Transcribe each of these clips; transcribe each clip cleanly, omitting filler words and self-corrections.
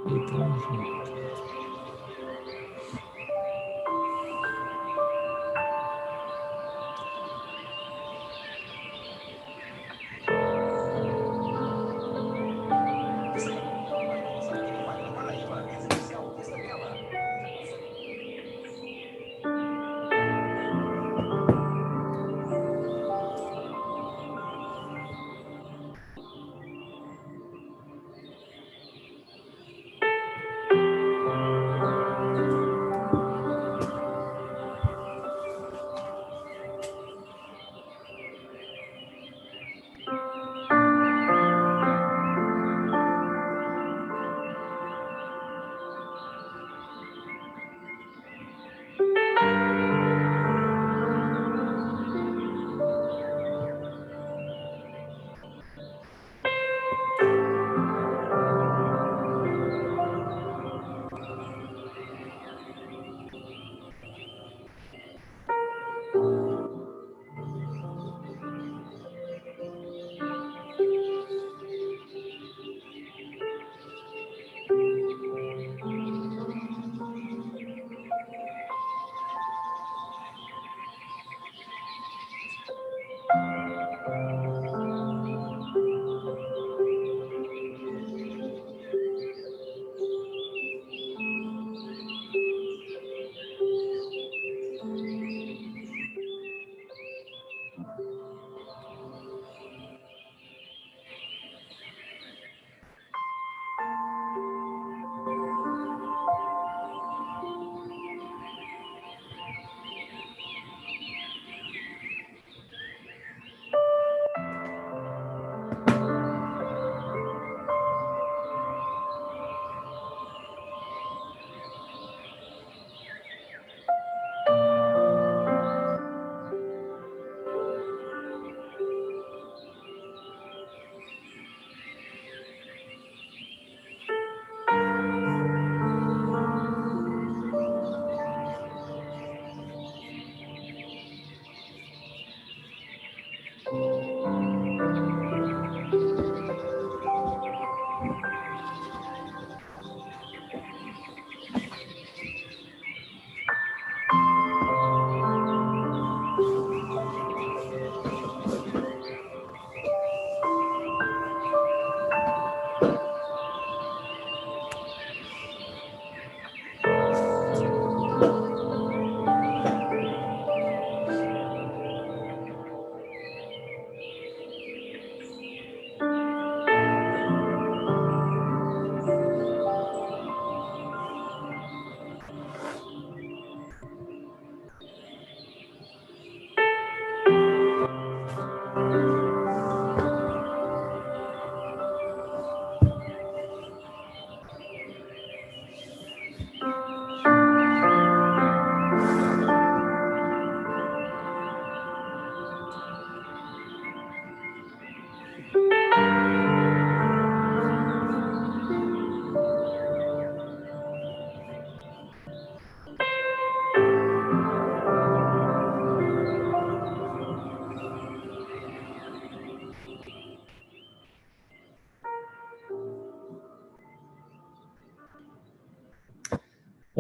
Então,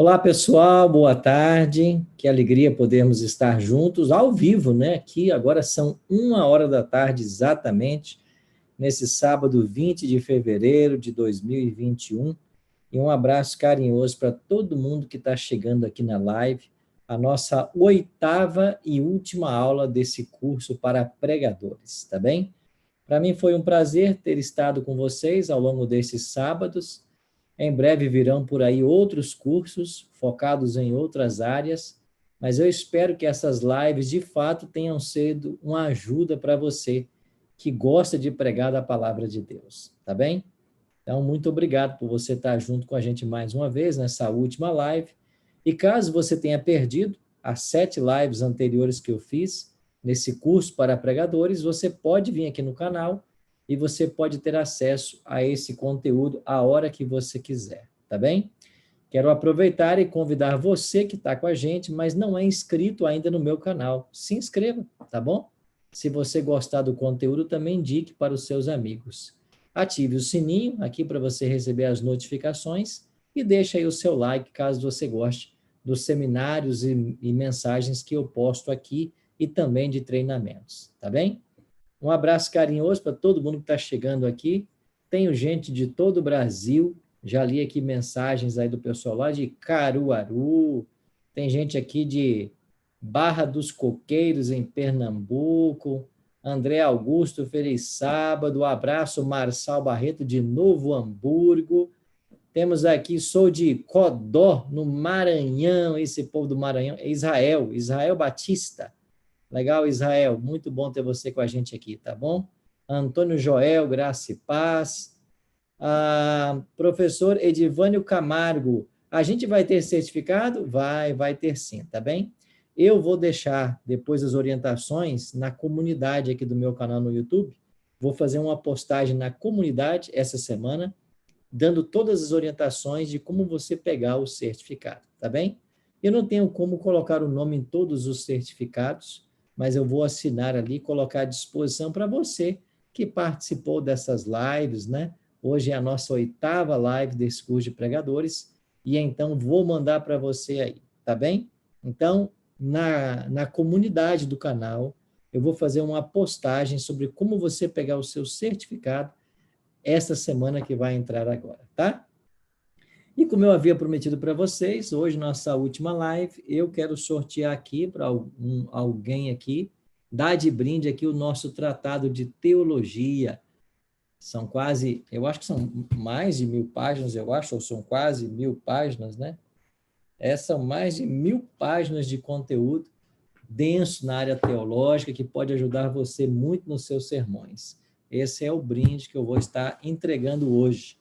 olá, pessoal, boa tarde. Que alegria podermos estar juntos ao vivo, né? Aqui agora são 1h da tarde exatamente, nesse sábado 20 de fevereiro de 2021. E um abraço carinhoso para todo mundo que está chegando aqui na live, a nossa 8ª e última aula desse curso para pregadores, tá bem? Para mim foi um prazer ter estado com vocês ao longo desses sábados. Em breve virão por aí outros cursos focados em outras áreas, mas eu espero que essas lives de fato tenham sido uma ajuda para você que gosta de pregar a palavra de Deus, tá bem? Então, muito obrigado por você estar junto com a gente mais uma vez nessa última live. E caso você tenha perdido as 7 lives anteriores que eu fiz nesse curso para pregadores, você pode vir aqui no canal e você pode ter acesso a esse conteúdo a hora que você quiser, tá bem? Quero aproveitar e convidar você que está com a gente, mas não é inscrito ainda no meu canal. Se inscreva, tá bom? Se você gostar do conteúdo, também indique para os seus amigos. Ative o sininho aqui para você receber as notificações e deixe aí o seu like caso você goste dos seminários e mensagens que eu posto aqui e também de treinamentos, tá bem? Um abraço carinhoso para todo mundo que está chegando aqui. Tenho gente de todo o Brasil, já li aqui mensagens aí do pessoal lá de Caruaru, tem gente aqui de Barra dos Coqueiros, em Pernambuco, André Augusto, feliz sábado, abraço Marçal Barreto de Novo Hamburgo, temos aqui, sou de Codó, no Maranhão, esse povo do Maranhão, é Israel Batista. Legal, Israel, muito bom ter você com a gente aqui, tá bom? Antônio Joel, graça e paz. Professor Edivânio Camargo, a gente vai ter certificado? Vai ter sim, tá bem? Eu vou deixar depois as orientações na comunidade aqui do meu canal no YouTube. Vou fazer uma postagem na comunidade essa semana, dando todas as orientações de como você pegar o certificado, tá bem? Eu não tenho como colocar o nome em todos os certificados, mas eu vou assinar ali, colocar à disposição para você que participou dessas lives, né? Hoje é a nossa 8ª live desse curso de pregadores, e então vou mandar para você aí, tá bem? Então, na comunidade do canal, eu vou fazer uma postagem sobre como você pegar o seu certificado essa semana que vai entrar agora, tá? E como eu havia prometido para vocês, hoje, nossa última live, eu quero sortear aqui para alguém aqui, dar de brinde aqui o nosso tratado de teologia. São quase, eu acho que são mais de 1000 páginas, eu acho, ou são quase 1000 páginas, né? São mais de 1000 páginas de conteúdo denso na área teológica que pode ajudar você muito nos seus sermões. Esse é o brinde que eu vou estar entregando hoje.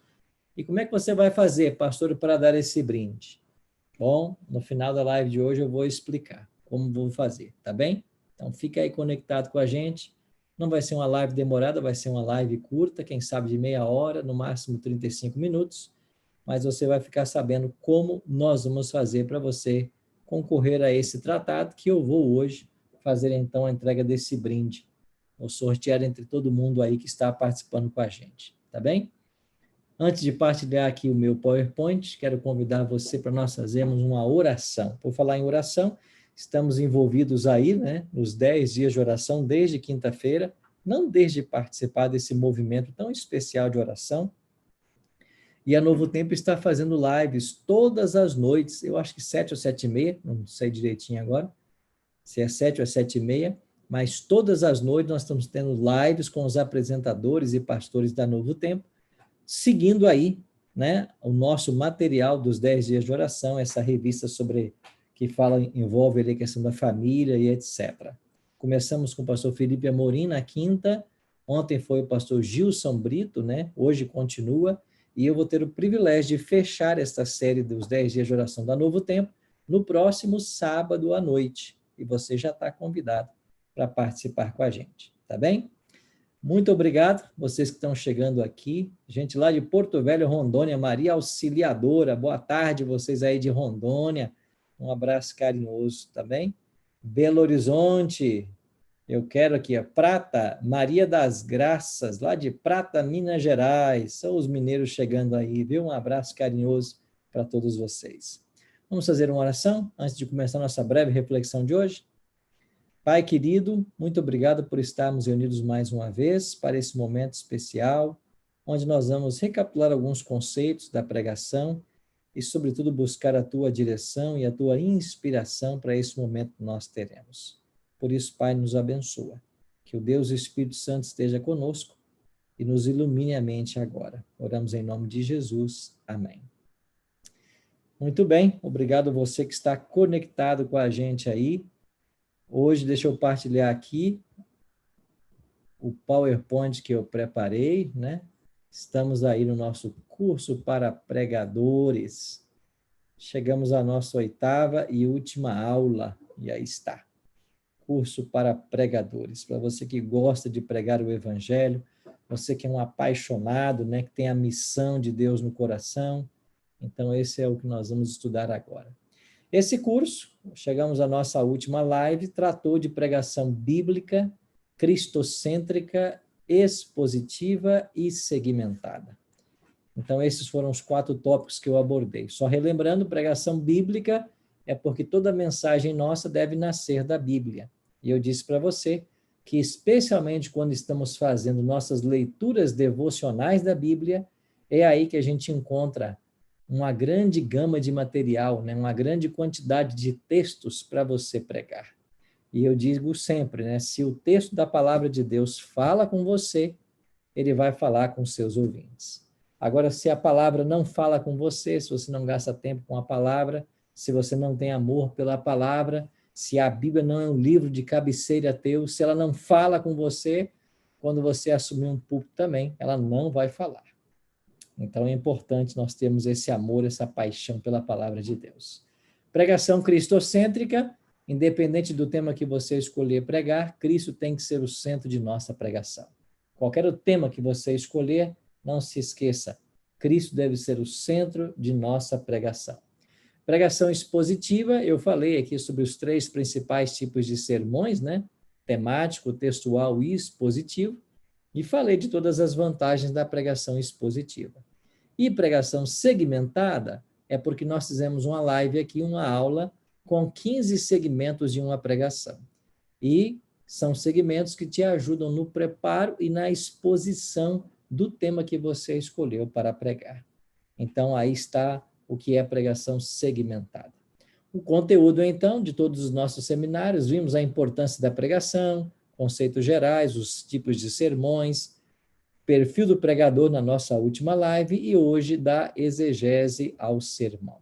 E como é que você vai fazer, pastor, para dar esse brinde? Bom, no final da live de hoje eu vou explicar como vou fazer, tá bem? Então fica aí conectado com a gente. Não vai ser uma live demorada, vai ser uma live curta, quem sabe de meia hora, no máximo 35 minutos, mas você vai ficar sabendo como nós vamos fazer para você concorrer a esse tratado que eu vou hoje fazer então a entrega desse brinde. Vou sortear entre todo mundo aí que está participando com a gente, tá bem? Antes de partilhar aqui o meu PowerPoint, quero convidar você para nós fazermos uma oração. Por falar em oração, estamos envolvidos aí, né, nos 10 dias de oração, desde quinta-feira, não desde participar desse movimento tão especial de oração. E a Novo Tempo está fazendo lives todas as noites, eu acho que 7 ou 7h30, não sei direitinho agora, se é 7 ou 7h30, mas todas as noites nós estamos tendo lives com os apresentadores e pastores da Novo Tempo, seguindo aí, né, o nosso material dos 10 dias de oração, essa revista que envolve ali a questão da família e etc. Começamos com o pastor Felipe Amorim na quinta, ontem foi o pastor Gilson Brito, né, hoje continua, e eu vou ter o privilégio de fechar esta série dos 10 dias de oração da Novo Tempo no próximo sábado à noite, e você já está convidado para participar com a gente, tá bem? Muito obrigado, vocês que estão chegando aqui. Gente lá de Porto Velho, Rondônia, Maria Auxiliadora, boa tarde, vocês aí de Rondônia. Um abraço carinhoso, tá bem? Belo Horizonte, eu quero aqui, Prata, Maria das Graças, lá de Prata, Minas Gerais. São os mineiros chegando aí, viu? Um abraço carinhoso para todos vocês. Vamos fazer uma oração antes de começar nossa breve reflexão de hoje? Pai querido, muito obrigado por estarmos reunidos mais uma vez para esse momento especial, onde nós vamos recapitular alguns conceitos da pregação e, sobretudo, buscar a tua direção e a tua inspiração para esse momento que nós teremos. Por isso, Pai, nos abençoa. Que o Deus e o Espírito Santo esteja conosco e nos ilumine a mente agora. Oramos em nome de Jesus. Amém. Muito bem, obrigado a você que está conectado com a gente aí. Hoje, deixa eu partilhar aqui o PowerPoint que eu preparei, né? Estamos aí no nosso curso para pregadores. Chegamos à nossa 8ª e última aula, e aí está. Curso para pregadores. Para você que gosta de pregar o Evangelho, você que é um apaixonado, né? Que tem a missão de Deus no coração. Então, esse é o que nós vamos estudar agora. Esse curso, chegamos à nossa última live, tratou de pregação bíblica, cristocêntrica expositiva e segmentada. Então, esses foram os 4 tópicos que eu abordei. Só relembrando, pregação bíblica é porque toda mensagem nossa deve nascer da Bíblia. E eu disse para você que, especialmente quando estamos fazendo nossas leituras devocionais da Bíblia, é aí que a gente encontra uma grande gama de material, né? Uma grande quantidade de textos para você pregar. E eu digo sempre, né? Se o texto da palavra de Deus fala com você, ele vai falar com seus ouvintes. Agora, se a palavra não fala com você, se você não gasta tempo com a palavra, se você não tem amor pela palavra, se a Bíblia não é um livro de cabeceira teu, se ela não fala com você, quando você assumir um púlpito também, ela não vai falar. Então é importante nós termos esse amor, essa paixão pela palavra de Deus. Pregação cristocêntrica, independente do tema que você escolher pregar, Cristo tem que ser o centro de nossa pregação. Qualquer tema que você escolher, não se esqueça, Cristo deve ser o centro de nossa pregação. Pregação expositiva, eu falei aqui sobre os 3 principais tipos de sermões, né? Temático, textual e expositivo, e falei de todas as vantagens da pregação expositiva. E pregação segmentada é porque nós fizemos uma live aqui, uma aula, com 15 segmentos de uma pregação. E são segmentos que te ajudam no preparo e na exposição do tema que você escolheu para pregar. Então, aí está o que é pregação segmentada. O conteúdo, então, de todos os nossos seminários, vimos a importância da pregação, conceitos gerais, os tipos de sermões, perfil do pregador na nossa última live e hoje da exegese ao sermão.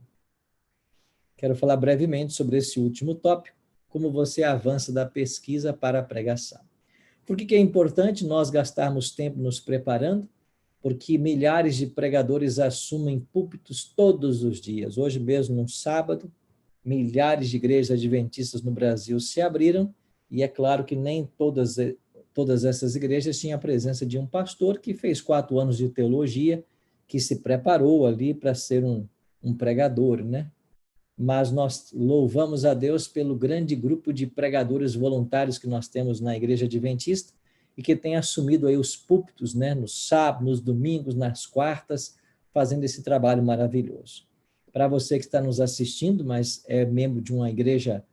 Quero falar brevemente sobre esse último tópico, como você avança da pesquisa para a pregação. Por que é importante nós gastarmos tempo nos preparando? Porque milhares de pregadores assumem púlpitos todos os dias. Hoje mesmo, no sábado, milhares de igrejas adventistas no Brasil se abriram, e é claro que nem todas essas igrejas tinham a presença de um pastor que fez 4 anos de teologia, que se preparou ali para ser um pregador, né? Mas nós louvamos a Deus pelo grande grupo de pregadores voluntários que nós temos na Igreja Adventista e que tem assumido aí os púlpitos, né, nos sábados, nos domingos, nas quartas, fazendo esse trabalho maravilhoso. Para você que está nos assistindo, mas é membro de uma igreja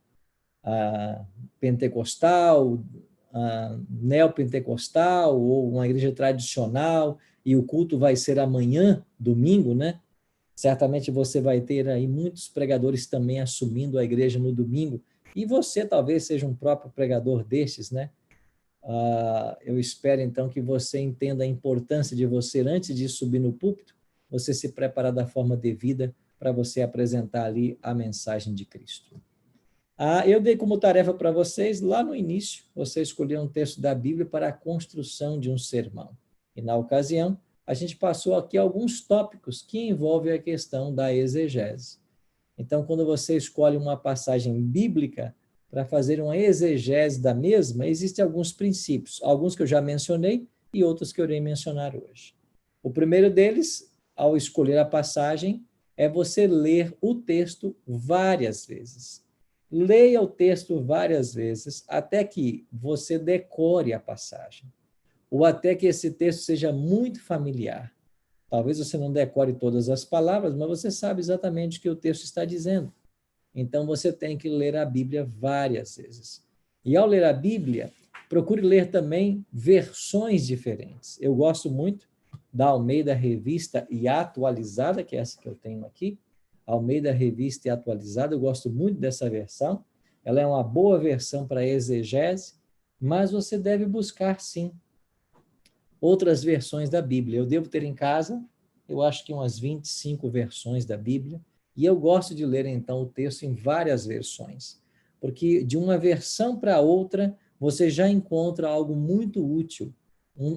pentecostal, neopentecostal ou uma igreja tradicional e o culto vai ser amanhã, domingo, né? Certamente você vai ter aí muitos pregadores também assumindo a igreja no domingo, e você talvez seja um próprio pregador destes, né? Eu espero então que você entenda a importância de você, antes de subir no púlpito, você se preparar da forma devida para você apresentar ali a mensagem de Cristo. Eu dei como tarefa para vocês, lá no início, você escolher um texto da Bíblia para a construção de um sermão. E na ocasião, a gente passou aqui alguns tópicos que envolvem a questão da exegese. Então, quando você escolhe uma passagem bíblica para fazer uma exegese da mesma, existem alguns princípios, alguns que eu já mencionei e outros que eu irei mencionar hoje. O primeiro deles, ao escolher a passagem, é você ler o texto várias vezes. Leia o texto várias vezes até que você decore a passagem, ou até que esse texto seja muito familiar. Talvez você não decore todas as palavras, mas você sabe exatamente o que o texto está dizendo. Então, você tem que ler a Bíblia várias vezes. E ao ler a Bíblia, procure ler também versões diferentes. Eu gosto muito da Almeida Revista e Atualizada, que é essa que eu tenho aqui. Almeida Revista e Atualizada, eu gosto muito dessa versão. Ela é uma boa versão para exegese, mas você deve buscar, sim, outras versões da Bíblia. Eu devo ter em casa, eu acho que umas 25 versões da Bíblia, e eu gosto de ler, então, o texto em várias versões, porque de uma versão para outra, você já encontra algo muito útil,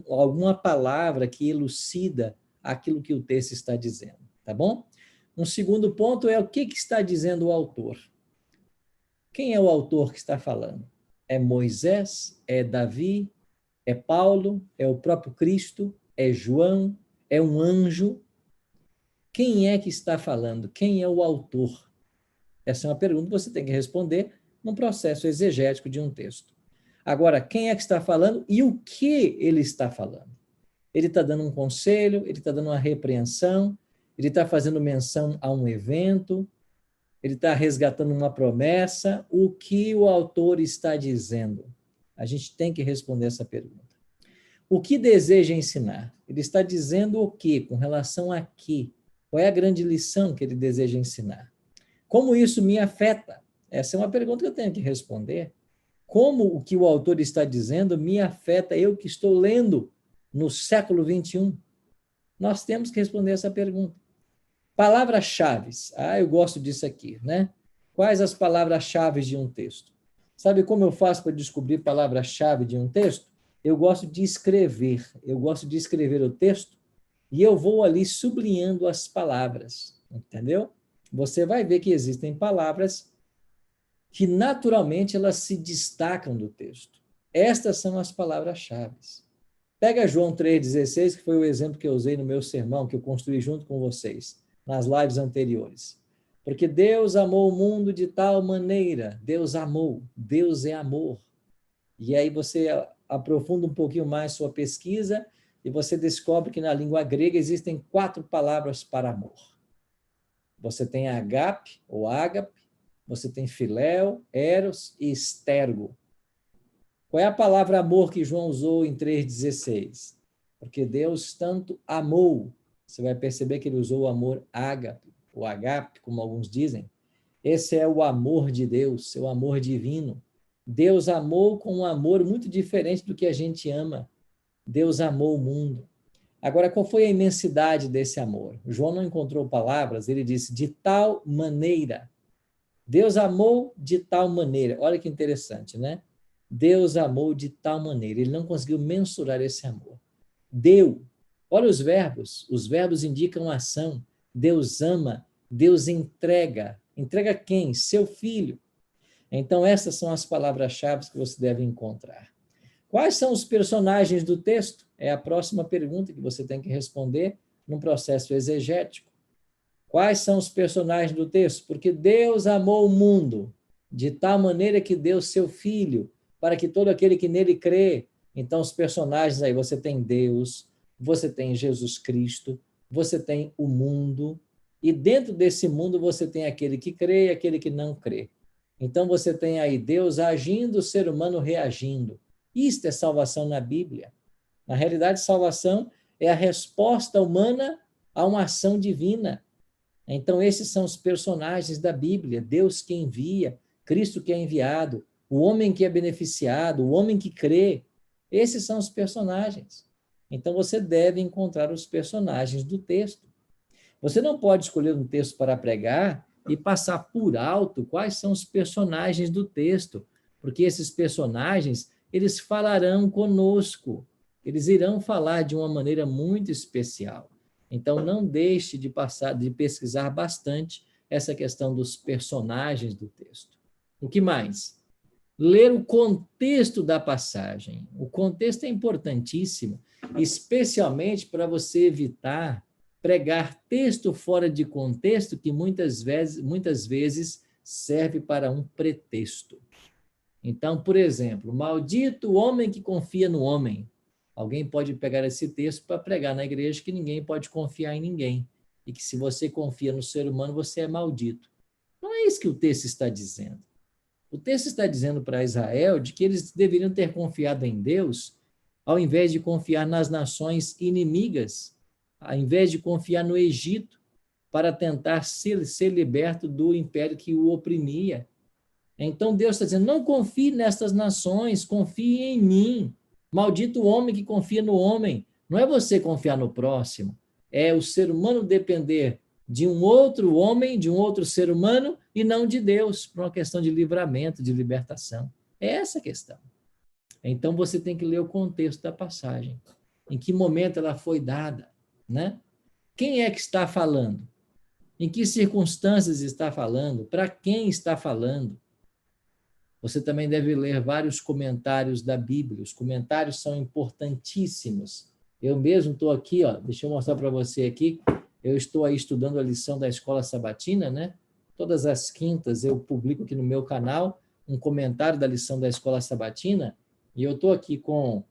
alguma palavra que elucida aquilo que o texto está dizendo, tá bom? Um segundo ponto é o que está dizendo o autor. Quem é o autor que está falando? É Moisés? É Davi? É Paulo? É o próprio Cristo? É João? É um anjo? Quem é que está falando? Quem é o autor? Essa é uma pergunta que você tem que responder num processo exegético de um texto. Agora, quem é que está falando e o que ele está falando? Ele está dando um conselho, ele está dando uma repreensão, ele está fazendo menção a um evento, ele está resgatando uma promessa. O que o autor está dizendo? A gente tem que responder essa pergunta. O que deseja ensinar? Ele está dizendo o quê? Com relação a quê? Qual é a grande lição que ele deseja ensinar? Como isso me afeta? Essa é uma pergunta que eu tenho que responder. Como o que o autor está dizendo me afeta, eu que estou lendo no século XXI? Nós temos que responder essa pergunta. Palavras-chave. Eu gosto disso aqui, né? Quais as palavras-chave de um texto? Sabe como eu faço para descobrir palavra-chave de um texto? Eu gosto de escrever. Eu gosto de escrever o texto e eu vou ali sublinhando as palavras, entendeu? Você vai ver que existem palavras que naturalmente elas se destacam do texto. Estas são as palavras-chave. Pega João 3,16, que foi o exemplo que eu usei no meu sermão, que eu construí junto com vocês, nas lives anteriores. Porque Deus amou o mundo de tal maneira, Deus amou, Deus é amor. E aí você aprofunda um pouquinho mais sua pesquisa e você descobre que na língua grega existem 4 palavras para amor. Você tem agape, ou ágape, você tem filéu, eros e estergo. Qual é a palavra amor que João usou em 3,16? Porque Deus tanto amou. Você vai perceber que ele usou o amor ágape, ou agape, como alguns dizem. Esse é o amor de Deus, seu amor divino. Deus amou com um amor muito diferente do que a gente ama. Deus amou o mundo. Agora, qual foi a imensidade desse amor? João não encontrou palavras, ele disse, de tal maneira. Deus amou de tal maneira. Olha que interessante, né? Deus amou de tal maneira. Ele não conseguiu mensurar esse amor. Deu. Olha os verbos indicam ação. Deus ama, Deus entrega. Entrega quem? Seu filho. Então, essas são as palavras-chave que você deve encontrar. Quais são os personagens do texto? É a próxima pergunta que você tem que responder num processo exegético. Quais são os personagens do texto? Porque Deus amou o mundo de tal maneira que deu seu Filho, para que todo aquele que nele crê. Então, os personagens aí, você tem Deus, você tem Jesus Cristo, você tem o mundo, e dentro desse mundo você tem aquele que crê e aquele que não crê. Então, você tem aí Deus agindo, o ser humano reagindo. Isto é salvação na Bíblia. Na realidade, salvação é a resposta humana a uma ação divina. Então, esses são os personagens da Bíblia. Deus que envia, Cristo que é enviado, o homem que é beneficiado, o homem que crê. Esses são os personagens. Então, você deve encontrar os personagens do texto. Você não pode escolher um texto para pregar e passar por alto quais são os personagens do texto, porque esses personagens, eles falarão conosco. Eles irão falar de uma maneira muito especial. Então, não deixe de pesquisar bastante essa questão dos personagens do texto. O que mais? Ler o contexto da passagem. O contexto é importantíssimo, especialmente para você evitar pregar texto fora de contexto, que muitas vezes serve para um pretexto. Então, por exemplo, maldito o homem que confia no homem. Alguém pode pegar esse texto para pregar na igreja que ninguém pode confiar em ninguém. E que se você confia no ser humano, você é maldito. Não é isso que o texto está dizendo. O texto está dizendo para Israel de que eles deveriam ter confiado em Deus, ao invés de confiar nas nações inimigas, ao invés de confiar no Egito, para tentar ser liberto do império que o oprimia. Então Deus está dizendo, não confie nestas nações, confie em mim. Maldito o homem que confia no homem. Não é você confiar no próximo, é o ser humano depender de um outro homem, de um outro ser humano, e não de Deus, por uma questão de livramento, de libertação. É essa a questão. Então você tem que ler o contexto da passagem. Em que momento ela foi dada, né? Quem é que está falando? Em que circunstâncias está falando? Para quem está falando? Você também deve ler vários comentários da Bíblia. Os comentários são importantíssimos. Eu mesmo estou aqui, ó, deixa eu mostrar para você aqui. Eu estou aí estudando a lição da Escola Sabatina, né? Todas as quintas eu publico aqui no meu canal um comentário da lição da Escola Sabatina E eu estou aqui com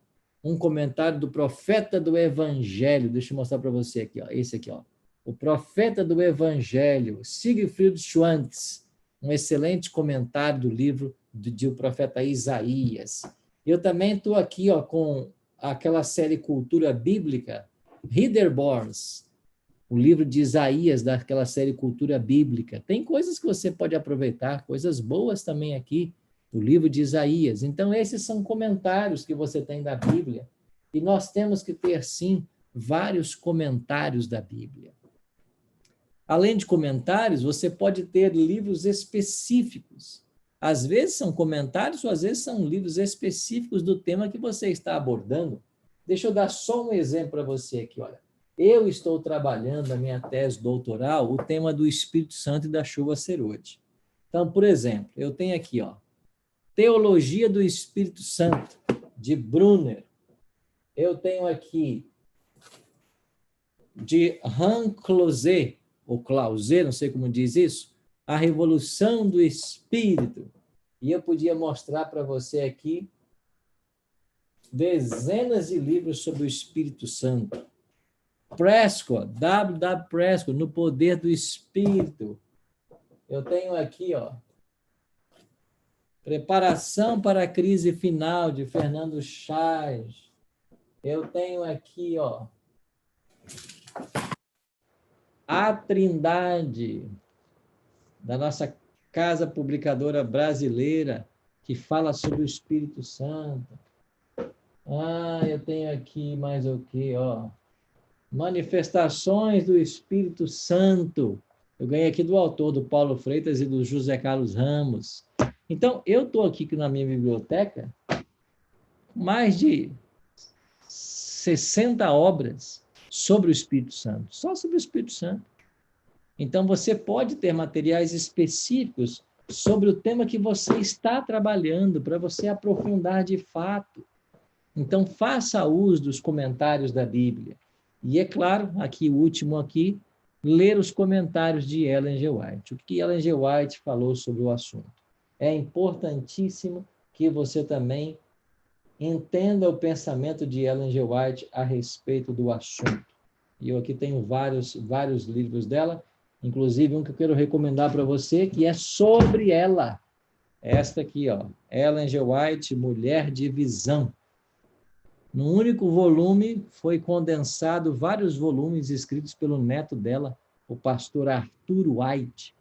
um comentário do Profeta do Evangelho. Deixa eu mostrar para você aqui, ó. Esse aqui, ó. O Profeta do Evangelho, Siegfried Schwantz, um excelente comentário do livro do profeta Isaías. Eu também estou aqui, ó, com aquela série Cultura Bíblica, Readerborns, o livro de Isaías, daquela série Cultura Bíblica. Tem coisas que você pode aproveitar, coisas boas também aqui, do livro de Isaías. Então, esses são comentários que você tem da Bíblia. E nós temos que ter, sim, vários comentários da Bíblia. Além de comentários, você pode ter livros específicos. Às vezes são comentários, ou às vezes são livros específicos do tema que você está abordando. Deixa eu dar só um exemplo para você aqui, olha. Eu estou trabalhando na minha tese doutoral o tema do Espírito Santo e da chuva serôdia. Então, por exemplo, eu tenho aqui, ó, Teologia do Espírito Santo, de Brunner. Eu tenho aqui de Han Clauset, ou Clauset, não sei como diz isso, A Revolução do Espírito. E eu podia mostrar para você aqui dezenas de livros sobre o Espírito Santo. Prescott, W. Prescott, No Poder do Espírito. Eu tenho aqui, ó, Preparação para a Crise Final, de Fernando Chais. Eu tenho aqui, ó, A Trindade, da nossa casa publicadora brasileira, que fala sobre o Espírito Santo. Eu tenho aqui mais o quê, ó? Manifestações do Espírito Santo. Eu ganhei aqui do autor, do Paulo Freitas e do José Carlos Ramos. Então, eu estou aqui na minha biblioteca com mais de 60 obras sobre o Espírito Santo, só sobre o Espírito Santo. Então, você pode ter materiais específicos sobre o tema que você está trabalhando, para você aprofundar de fato. Então, faça uso dos comentários da Bíblia. E, é claro, aqui o último aqui, ler os comentários de Ellen G. White. O que Ellen G. White falou sobre o assunto. É importantíssimo que você também entenda o pensamento de Ellen G. White a respeito do assunto. E eu aqui tenho vários livros dela, inclusive um que eu quero recomendar para você, que é sobre ela. Esta aqui, ó, Ellen G. White, Mulher de Visão. No único volume foi condensado vários volumes escritos pelo neto dela, o pastor Arthur White.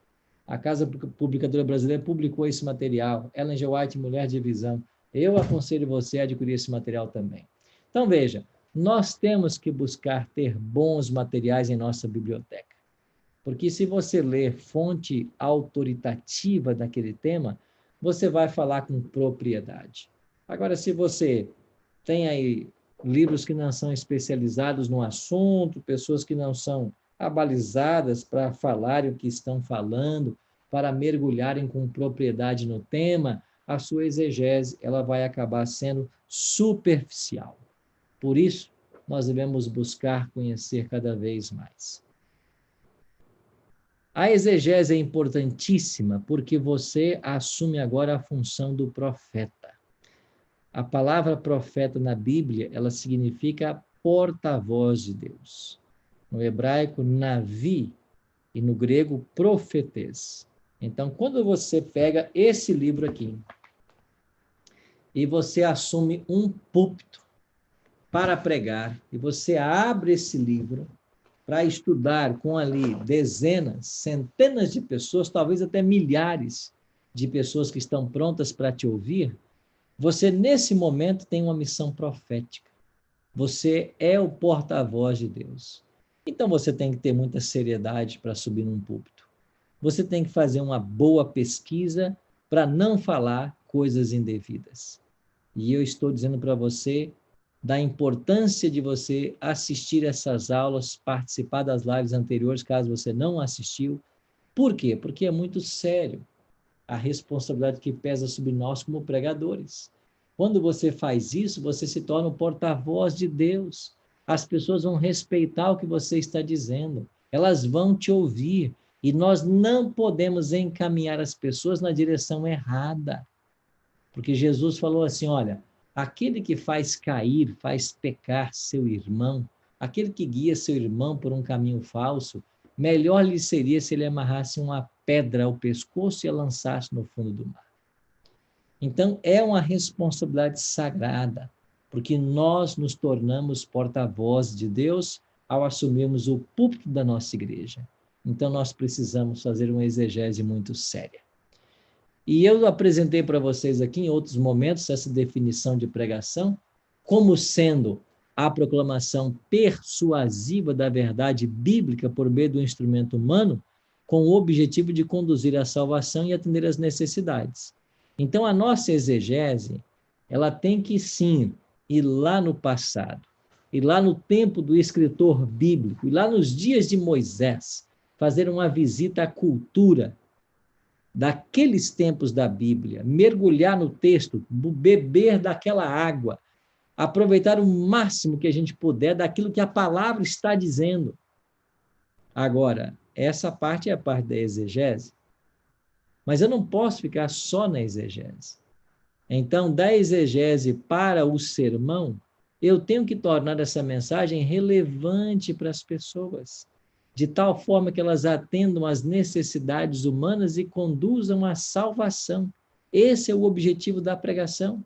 A Casa Publicadora Brasileira publicou esse material, Ellen G. White, Mulher de Visão. Eu aconselho você a adquirir esse material também. Então, veja, nós temos que buscar ter bons materiais em nossa biblioteca. Porque se você ler fonte autoritativa daquele tema, você vai falar com propriedade. Agora, se você tem aí livros que não são especializados no assunto, pessoas que não são abalizadas para falarem o que estão falando, para mergulharem com propriedade no tema, a sua exegese ela vai acabar sendo superficial. Por isso, nós devemos buscar conhecer cada vez mais. A exegese é importantíssima porque você assume agora a função do profeta. A palavra profeta na Bíblia, ela significa porta-voz de Deus. No hebraico, navi, e no grego, profetês. Então, quando você pega esse livro aqui e você assume um púlpito para pregar, e você abre esse livro para estudar com ali dezenas, centenas de pessoas, talvez até milhares de pessoas que estão prontas para te ouvir, você, nesse momento, tem uma missão profética. Você é o porta-voz de Deus. Então, você tem que ter muita seriedade para subir num púlpito. Você tem que fazer uma boa pesquisa para não falar coisas indevidas. E eu estou dizendo para você da importância de você assistir essas aulas, participar das lives anteriores, caso você não assistiu. Por quê? Porque é muito sério a responsabilidade que pesa sobre nós como pregadores. Quando você faz isso, você se torna o porta-voz de Deus. As pessoas vão respeitar o que você está dizendo. Elas vão te ouvir. E nós não podemos encaminhar as pessoas na direção errada. Porque Jesus falou assim, olha, Aquele que faz cair, faz pecar seu irmão, aquele que guia seu irmão por um caminho falso, melhor lhe seria se ele amarrasse uma pedra ao pescoço e a lançasse no fundo do mar. Então, é uma responsabilidade sagrada, porque nós nos tornamos porta-voz de Deus ao assumirmos o púlpito da nossa igreja. Então, nós precisamos fazer uma exegese muito séria. E eu apresentei para vocês aqui, em outros momentos, essa definição de pregação, como sendo a proclamação persuasiva da verdade bíblica por meio do instrumento humano, com o objetivo de conduzir à salvação e atender às necessidades. Então, a nossa exegese, ela tem que, sim, ir lá no passado, ir lá no tempo do escritor bíblico, ir lá nos dias de Moisés, fazer uma visita à cultura daqueles tempos da Bíblia, mergulhar no texto, beber daquela água, aproveitar o máximo que a gente puder daquilo que a palavra está dizendo. Agora, essa parte é a parte da exegese, mas eu não posso ficar só na exegese. Então, da exegese para o sermão, eu tenho que tornar essa mensagem relevante para as pessoas, de tal forma que elas atendam às necessidades humanas e conduzam à salvação. Esse é o objetivo da pregação.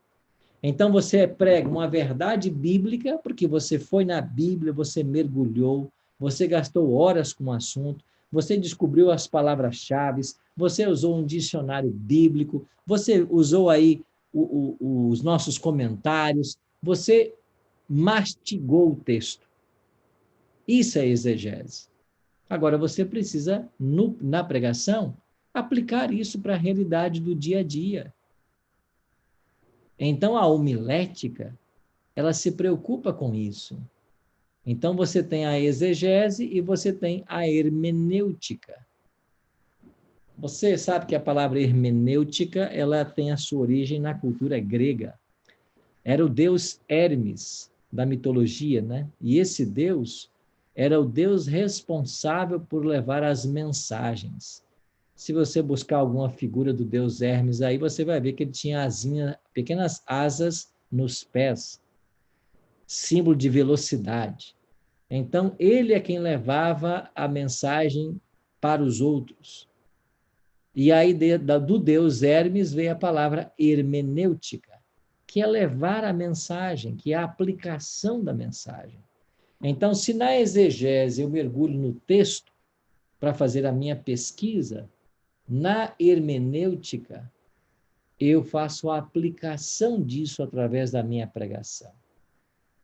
Então, você prega uma verdade bíblica, porque você foi na Bíblia, você mergulhou, você gastou horas com o assunto, você descobriu as palavras-chave, você usou um dicionário bíblico, você usou aí os nossos comentários, você mastigou o texto. Isso é exegese. Agora, você precisa, na pregação, aplicar isso para a realidade do dia a dia. Então, a homilética, ela se preocupa com isso. Então, você tem a exegese e você tem a hermenêutica. Você sabe que a palavra hermenêutica, ela tem a sua origem na cultura grega. Era o deus Hermes, da mitologia, né? E esse deus era o deus responsável por levar as mensagens. Se você buscar alguma figura do deus Hermes aí, você vai ver que ele tinha asinha, pequenas asas nos pés, símbolo de velocidade. Então, ele é quem levava a mensagem para os outros. E aí, do deus Hermes, veio a palavra hermenêutica, que é levar a mensagem, que é a aplicação da mensagem. Então, se na exegese eu mergulho no texto para fazer a minha pesquisa, na hermenêutica eu faço a aplicação disso através da minha pregação.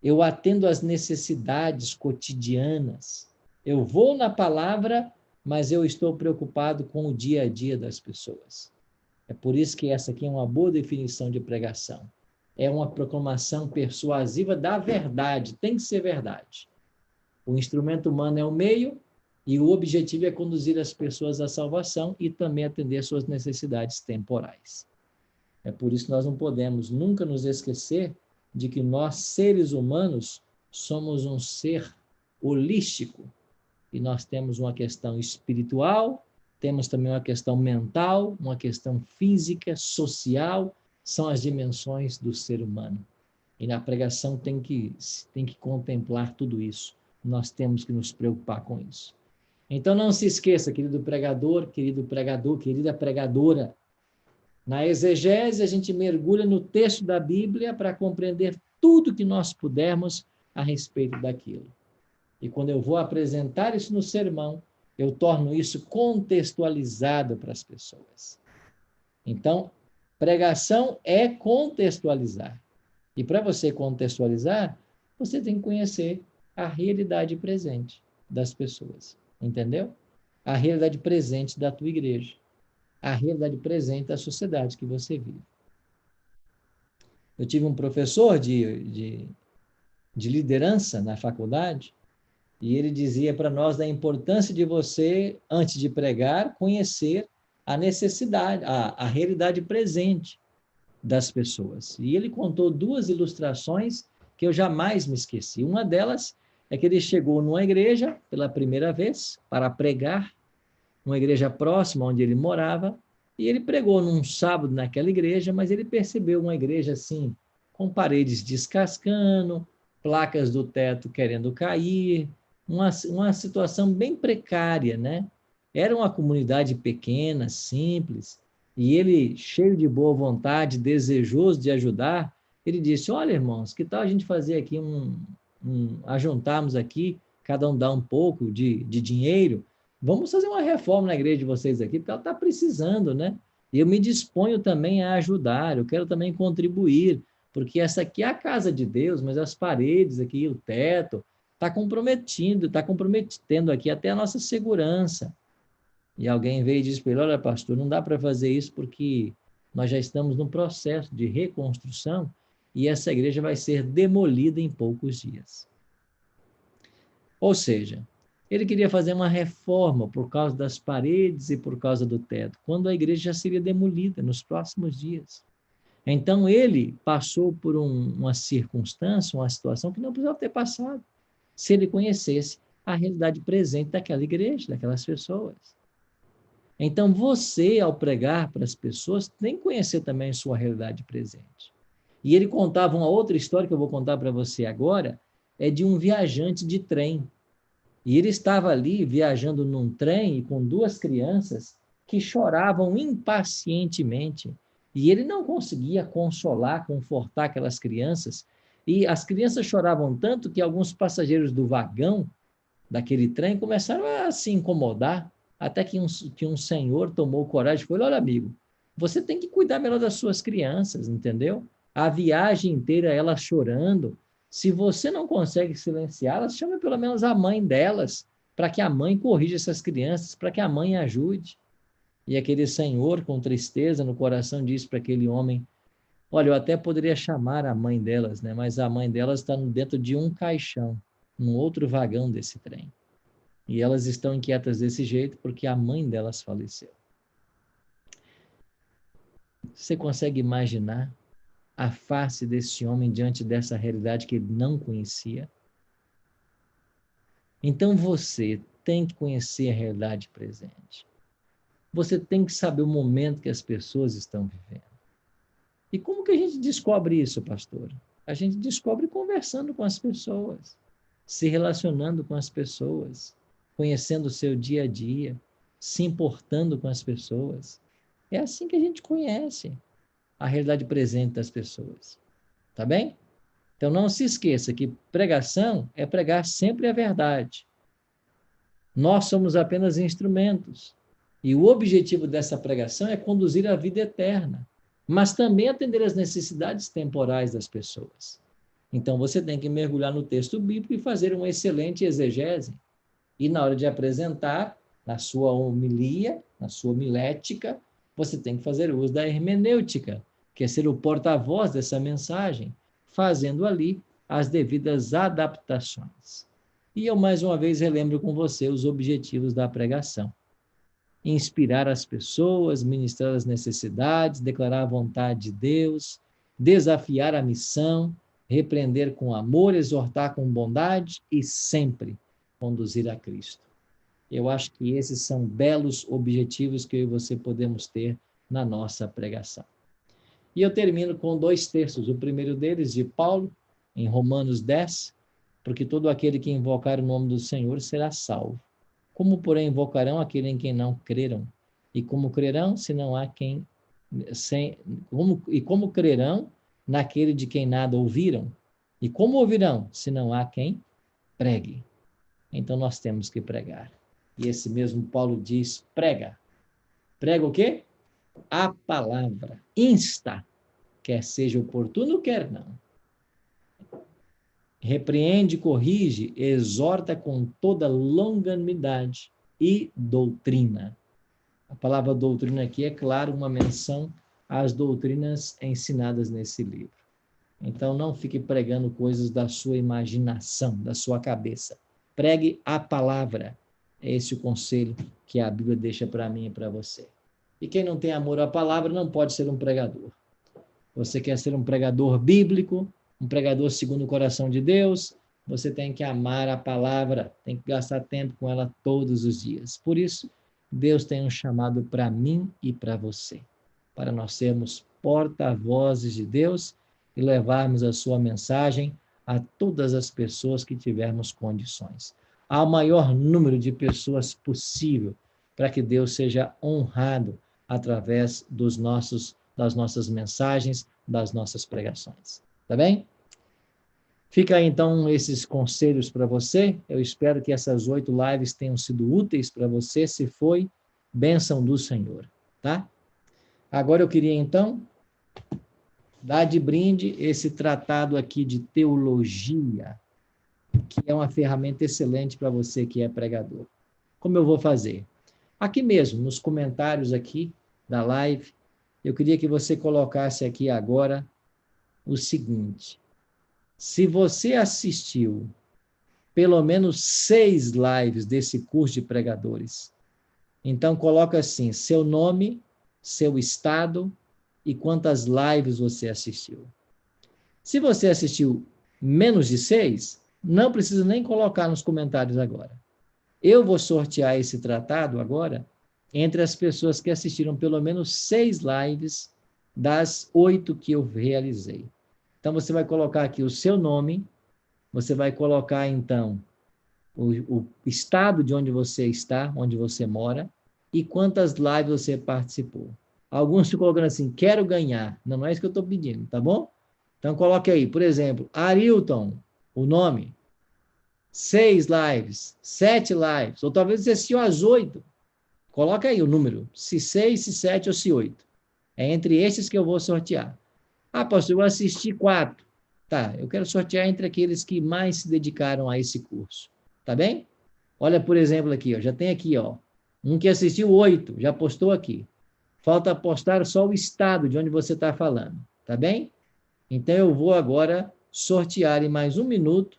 Eu atendo às necessidades cotidianas. Eu vou na palavra, mas eu estou preocupado com o dia a dia das pessoas. É por isso que essa aqui é uma boa definição de pregação. É uma proclamação persuasiva da verdade, tem que ser verdade. O instrumento humano é o meio e o objetivo é conduzir as pessoas à salvação e também atender suas necessidades temporais. É por isso que nós não podemos nunca nos esquecer de que nós, seres humanos, somos um ser holístico e nós temos uma questão espiritual, temos também uma questão mental, uma questão física, social, são as dimensões do ser humano. E na pregação tem que contemplar tudo isso. Nós temos que nos preocupar com isso. Então não se esqueça, querido pregador, querida pregadora, na exegese a gente mergulha no texto da Bíblia para compreender tudo que nós pudermos a respeito daquilo. E quando eu vou apresentar isso no sermão, eu torno isso contextualizado para as pessoas. Então, pregação é contextualizar. E para você contextualizar, você tem que conhecer a realidade presente das pessoas. Entendeu? A realidade presente da tua igreja. A realidade presente da sociedade que você vive. Eu tive um professor de liderança na faculdade e ele dizia para nós da importância de você, antes de pregar, conhecer a necessidade, a realidade presente das pessoas. E ele contou duas ilustrações que eu jamais me esqueci. Uma delas é que ele chegou numa igreja pela primeira vez para pregar, uma igreja próxima onde ele morava, e ele pregou num sábado naquela igreja, mas ele percebeu uma igreja assim, com paredes descascando, placas do teto querendo cair, uma situação bem precária, né? Era uma comunidade pequena, simples, e ele, cheio de boa vontade, desejoso de ajudar, ele disse: olha, irmãos, que tal a gente fazer aqui ajuntarmos aqui, cada um dá um pouco de dinheiro, vamos fazer uma reforma na igreja de vocês aqui, porque ela está precisando, né? E eu me disponho também a ajudar, eu quero também contribuir, porque essa aqui é a casa de Deus, mas as paredes aqui, o teto, está comprometendo aqui até a nossa segurança. E alguém veio e disse para ele: olha, pastor, não dá para fazer isso porque nós já estamos num processo de reconstrução e essa igreja vai ser demolida em poucos dias. Ou seja, ele queria fazer uma reforma por causa das paredes e por causa do teto, quando a igreja já seria demolida nos próximos dias. Então ele passou por uma circunstância, uma situação que não precisava ter passado, se ele conhecesse a realidade presente daquela igreja, daquelas pessoas. Então você, ao pregar para as pessoas, tem que conhecer também a sua realidade presente. E ele contava uma outra história que eu vou contar para você agora, é de um viajante de trem. E ele estava ali viajando num trem com duas crianças que choravam impacientemente. E ele não conseguia consolar, confortar aquelas crianças. E as crianças choravam tanto que alguns passageiros do vagão daquele trem começaram a se incomodar, até que um senhor tomou coragem e falou: olha, amigo, você tem que cuidar melhor das suas crianças, entendeu? A viagem inteira elas chorando. Se você não consegue silenciá-las, chame pelo menos a mãe delas, para que a mãe corrija essas crianças, para que a mãe ajude. E aquele senhor, com tristeza no coração, disse para aquele homem: olha, eu até poderia chamar a mãe delas, né? Mas a mãe delas está dentro de um caixão, num outro vagão desse trem. E elas estão inquietas desse jeito porque a mãe delas faleceu. Você consegue imaginar a face desse homem diante dessa realidade que ele não conhecia? Então você tem que conhecer a realidade presente. Você tem que saber o momento que as pessoas estão vivendo. E como que a gente descobre isso, pastor? A gente descobre conversando com as pessoas, se relacionando com as pessoas, conhecendo o seu dia a dia, se importando com as pessoas. É assim que a gente conhece a realidade presente das pessoas. Tá bem? Então não se esqueça que pregação é pregar sempre a verdade. Nós somos apenas instrumentos. E o objetivo dessa pregação é conduzir a vida eterna, mas também atender às necessidades temporais das pessoas. Então você tem que mergulhar no texto bíblico e fazer uma excelente exegese. E na hora de apresentar, na sua homilia, na sua homilética, você tem que fazer uso da hermenêutica, que é ser o porta-voz dessa mensagem, fazendo ali as devidas adaptações. E eu, mais uma vez, relembro com você os objetivos da pregação: inspirar as pessoas, ministrar as necessidades, declarar a vontade de Deus, desafiar a missão, repreender com amor, exortar com bondade e sempre conduzir a Cristo. Eu acho que esses são belos objetivos que eu e você podemos ter na nossa pregação. E eu termino com 2 textos. O primeiro deles, de Paulo, em Romanos 10, porque todo aquele que invocar o nome do Senhor será salvo. Como, porém, invocarão aquele em quem não creram? E como crerão, se não há quem... como crerão naquele de quem nada ouviram? E como ouvirão, se não há quem pregue? Então, nós temos que pregar. E esse mesmo Paulo diz: prega. Prega o quê? A palavra. Insta. Quer seja oportuno, quer não. Repreende, corrige, exorta com toda longanimidade e doutrina. A palavra doutrina aqui é, claro, uma menção às doutrinas ensinadas nesse livro. Então, não fique pregando coisas da sua imaginação, da sua cabeça. Pregue a palavra. É esse o conselho que a Bíblia deixa para mim e para você. E quem não tem amor à palavra não pode ser um pregador. Você quer ser um pregador bíblico, um pregador segundo o coração de Deus, você tem que amar a palavra, tem que gastar tempo com ela todos os dias. Por isso, Deus tem um chamado para mim e para você, para nós sermos porta-vozes de Deus e levarmos a sua mensagem a todas as pessoas que tivermos condições. Ao maior número de pessoas possível, para que Deus seja honrado através das nossas mensagens, das nossas pregações. Tá bem? Fica aí, então, esses conselhos para você. Eu espero que essas 8 lives tenham sido úteis para você. Se foi, bênção do Senhor, tá? Agora eu queria, então, dar de brinde esse tratado aqui de teologia, que é uma ferramenta excelente para você que é pregador. Como eu vou fazer? Aqui mesmo, nos comentários aqui da live, eu queria que você colocasse aqui agora o seguinte: se você assistiu pelo menos 6 lives desse curso de pregadores, então coloca assim, seu nome, seu estado e quantas lives você assistiu. Se você assistiu menos de 6, não precisa nem colocar nos comentários agora. Eu vou sortear esse tratado agora entre as pessoas que assistiram pelo menos 6 lives das 8 que eu realizei. Então, você vai colocar aqui o seu nome, você vai colocar, então, o estado de onde você está, onde você mora, e quantas lives você participou. Alguns estão colocando assim, quero ganhar. Não, não é isso que eu estou pedindo, tá bom? Então, coloque aí, por exemplo, Arilton, o nome, 6 lives, 7 lives, ou talvez você assistiu às 8. Coloca aí o número, se 6, se 7 ou se 8. É entre esses que eu vou sortear. Ah, pastor, eu assisti 4. Tá, eu quero sortear entre aqueles que mais se dedicaram a esse curso. Tá bem? Olha, por exemplo, aqui, ó, já tem aqui, ó, um que assistiu 8, já postou aqui. Falta postar só o estado de onde você está falando. Tá bem? Então, eu vou agora sortear em mais um minuto,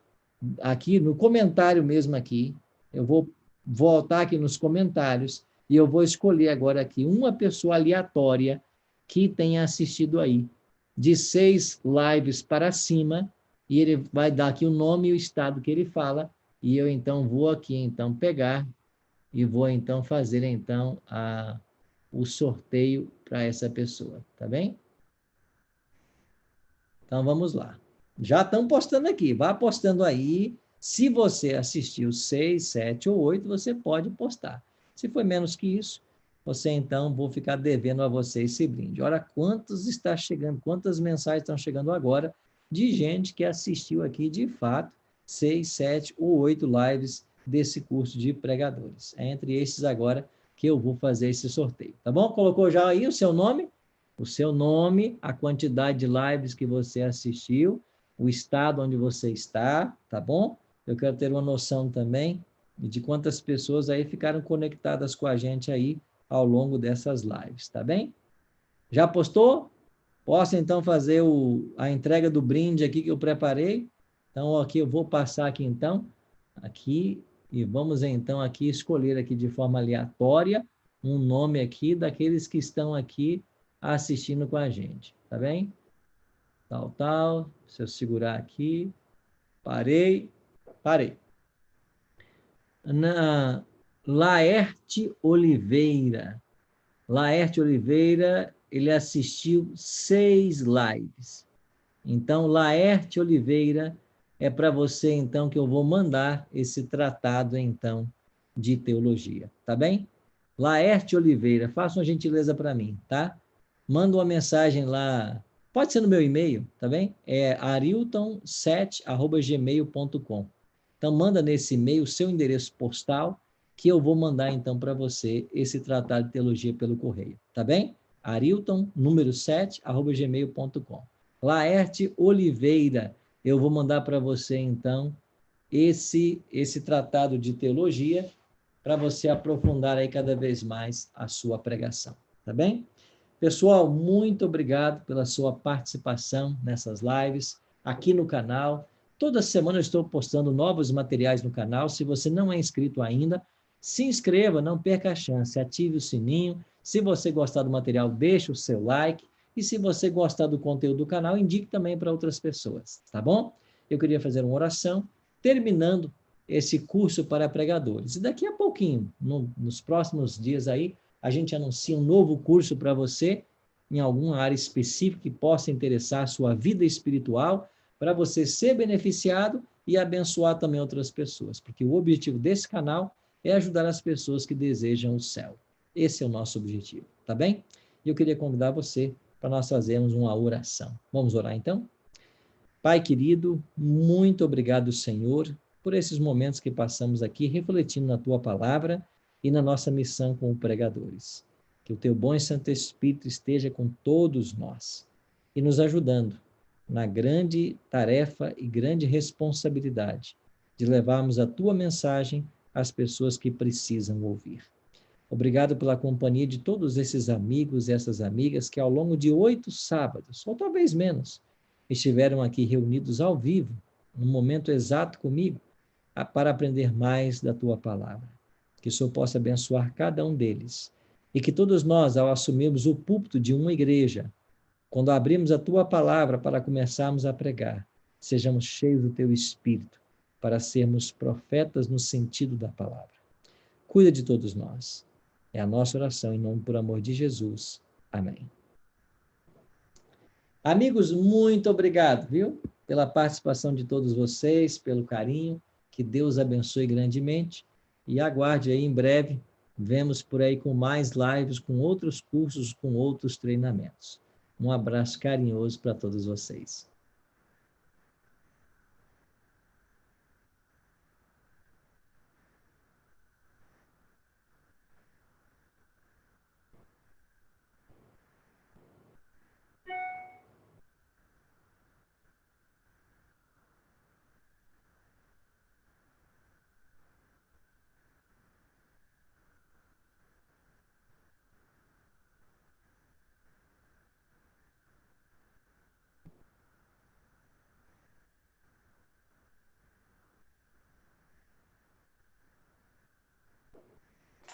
aqui no comentário mesmo aqui, eu vou voltar aqui nos comentários e eu vou escolher agora aqui uma pessoa aleatória que tenha assistido aí, de 6 lives para cima, e ele vai dar aqui o nome e o estado que ele fala, e eu então vou aqui então pegar e vou então fazer então o sorteio para essa pessoa, tá bem? Então, vamos lá. Já estão postando aqui. Vá postando aí. Se você assistiu 6, 7 ou 8, você pode postar. Se foi menos que isso, você então vou ficar devendo a você esse brinde. Olha quantos está chegando, quantas mensagens estão chegando agora de gente que assistiu aqui de fato 6, 7 ou 8 lives desse curso de pregadores. É entre esses agora que eu vou fazer esse sorteio. Tá bom? Colocou já aí o seu nome? O seu nome, a quantidade de lives que você assistiu, o estado onde você está, tá bom? Eu quero ter uma noção também de quantas pessoas aí ficaram conectadas com a gente aí ao longo dessas lives, tá bem? Já postou? Posso então fazer a entrega do brinde aqui que eu preparei? Então, aqui eu vou passar aqui então, aqui, e vamos então aqui escolher aqui de forma aleatória um nome aqui daqueles que estão aqui assistindo com a gente, tá bem? Tal. Se eu segurar aqui, parei. Na Laerte Oliveira. Laerte Oliveira, ele assistiu 6 lives. Então, Laerte Oliveira, é para você, então, que eu vou mandar esse tratado, então, de teologia, tá bem? Laerte Oliveira, faça uma gentileza para mim, tá? Manda uma mensagem lá, pode ser no meu e-mail, tá bem? É arilton7@gmail.com. Então, manda nesse e-mail o seu endereço postal, que eu vou mandar, então, para você esse tratado de teologia pelo correio, tá bem? Arilton, número 7@gmail.com. Laerte Oliveira, eu vou mandar para você, então, esse tratado de teologia, para você aprofundar aí cada vez mais a sua pregação, tá bem? Pessoal, muito obrigado pela sua participação nessas lives, aqui no canal. Toda semana eu estou postando novos materiais no canal. Se você não é inscrito ainda, se inscreva, não perca a chance, ative o sininho. Se você gostar do material, deixe o seu like. E se você gostar do conteúdo do canal, indique também para outras pessoas, tá bom? Eu queria fazer uma oração, terminando esse curso para pregadores. E daqui a pouquinho, nos próximos dias aí, a gente anuncia um novo curso para você, em alguma área específica que possa interessar a sua vida espiritual, para você ser beneficiado e abençoar também outras pessoas, porque o objetivo desse canal é ajudar as pessoas que desejam o céu. Esse é o nosso objetivo, tá bem? E eu queria convidar você para nós fazermos uma oração. Vamos orar então? Pai querido, muito obrigado, Senhor, por esses momentos que passamos aqui refletindo na tua palavra e na nossa missão como pregadores. Que o teu bom e santo Espírito esteja com todos nós e nos ajudando na grande tarefa e grande responsabilidade de levarmos a tua mensagem às pessoas que precisam ouvir. Obrigado pela companhia de todos esses amigos e essas amigas que ao longo de 8 sábados, ou talvez menos, estiveram aqui reunidos ao vivo, no momento exato comigo, para aprender mais da tua palavra. Que o Senhor possa abençoar cada um deles. E que todos nós, ao assumirmos o púlpito de uma igreja, quando abrimos a tua palavra para começarmos a pregar, sejamos cheios do teu Espírito, para sermos profetas no sentido da palavra. Cuida de todos nós. É a nossa oração em nome por amor de Jesus. Amém. Amigos, muito obrigado, viu? Pela participação de todos vocês, pelo carinho. Que Deus abençoe grandemente. E aguarde aí em breve. Vemos por aí com mais lives, com outros cursos, com outros treinamentos. Um abraço carinhoso para todos vocês.